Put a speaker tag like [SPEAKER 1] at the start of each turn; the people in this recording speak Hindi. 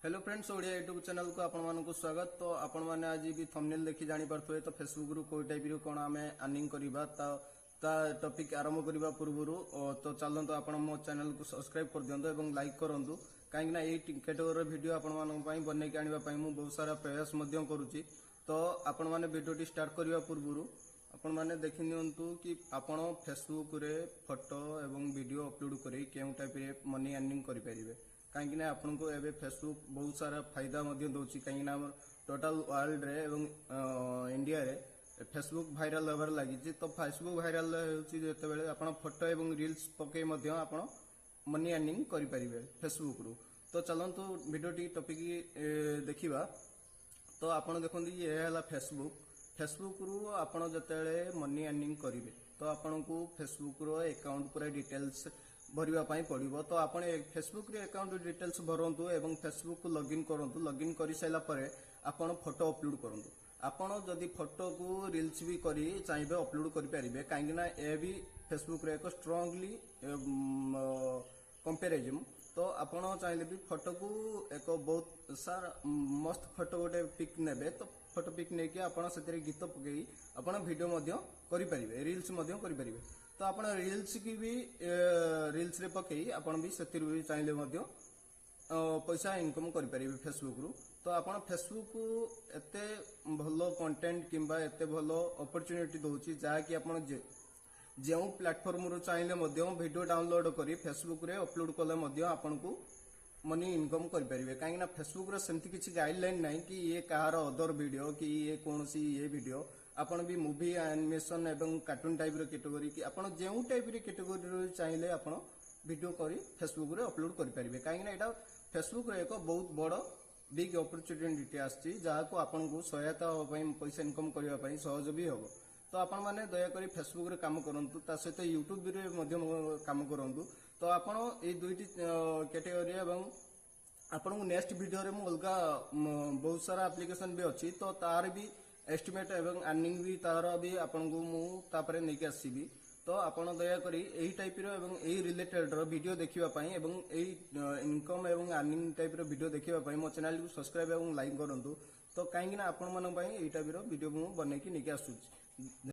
[SPEAKER 1] Hello friends, Odia YouTube channel को आपण मानक स्वागत। तो आपण माने आज भी थंबनेल देखि जानि पारथुए तो फेसबुक रु कोइ टाइप रो कोन आमे अर्निंग करबा ता टॉपिक आरंभ करबा पूर्वरु तो चलंतो आपण मो चैनल को सब्सक्राइब कर दियंतो एवं लाइक करंतु काहेकि ना एई कैटेगरी वीडियो आपण मानक पई बनै के आनिबा पई मु बहुत सारा प्रयास मध्यम करूची। तो आपण माने वीडियोटी स्टार्ट करबा पूर्वरु आपण माने देखि नियंतु कि आपण फेसबुक रे फोटो एवं वीडियो अपलोड करी केउ टाइप रे मनी अर्निंग करि परिबे। कहीं आपको एवं फेसबुक बहुत सारा फायदा दूसरी कहीं टोटाल वर्ल्ड रे एवं इंडिया रे फेसबुक भाइराल होबार लगी। तो फेसबुक भाइराल होते आप फोटो एवं रील्स पकई मनी अर्निंग करें फेसबुक रु। तो चलतु भिडियोटी टॉपिक देखा। तो आप देखते ये है फेसबुक। फेसबुक रु आप जिते मनी अर्निंग करेंगे तो आपन को फेसबुक रो अकाउंट पूरा डिटेल्स भरवा पड़ो। तो आप फेसबुक रे अकाउंट डिटेल्स भरतु एवं फेसबुक को लॉगिन करंतु। लॉगिन कर सारा पर आपन फोटो अपलोड करंतु। आपन जदि फोटो को रील्स भी करी चाहिए अपलोड कर पारिबे काहेकि ना ए भी फेसबुक रे एक स्ट्रांगली कंपैरिजन। तो आपन चाहिए भी फोटो को एक बहुत सार मस्त फोटो गोटे पिक नेबे तो फोटो पिक नहीं कि आपन से गीत पकई आपन वीडियो मध्य करि परिबे, रील्स मध्य करि परिबे। तो आप रील्स की भी रील्स रे पकई आपन भी सेतिर भी चाहिए मध्य पैसा इनकम करि परिबे फेसबुक रु। तो आपन फेसबुक एते भलो कंटेंट किंबा एते भलो अपॉर्चुनिटी दोची जहा कि आपन जो प्लेटफॉर्म रु चाहिए मध्य वीडियो डाउनलोड करी फेसबुक रे अपलोड कले मध्य आपन को मनी इनकम कर परिबे। काहेकि ना फेसबुक रे सेमती किछि गाइडलाइन नाही कि ये कहार अदर वीडियो कि ये कोनसी ये वीडियो आपन भी मूवी एनिमेशन एवं कार्टून टाइप रो कैटेगरी कि आपन जेउ टाइप रे कैटेगरी रो चाहिए आपन वीडियो करी फेसबुक रे अपलोड कर परिबे। काहेकि ना एटा फेसबुक रे एक बहुत बड़ बिग अपॉर्चुनिटी आछि जहा को आपन को सहायता पैसा इनकम करबा पई सहज भी होबो। तो आपण माने दया करी फेसबुक रे काम करंतु ता सहित यूट्यूब रे मध्य काम करंतु। तो आपण ए दुईटी कैटेगरी एवं आपण को नेक्स्ट वीडियो रे मु अलगा बहुत सारा एप्लीकेशन भी अछि तो तार भी एस्टिमेट एवं अर्निंग भी तार भी आपण को मु तापरे नै के आसीबी। तो आपण दया करी एही टाइप रो एवं एही रिलेटेड रो वीडियो देखिबा पई एवं एही इनकम एवं अर्निंग टाइप रो वीडियो देखिबा पई मो चैनल को सब्सक्राइब एवं लाइक करंतु। तो काहेकि ना आपण मन पई एही टाइप रो वीडियो मु बनै कि नै के आसुची।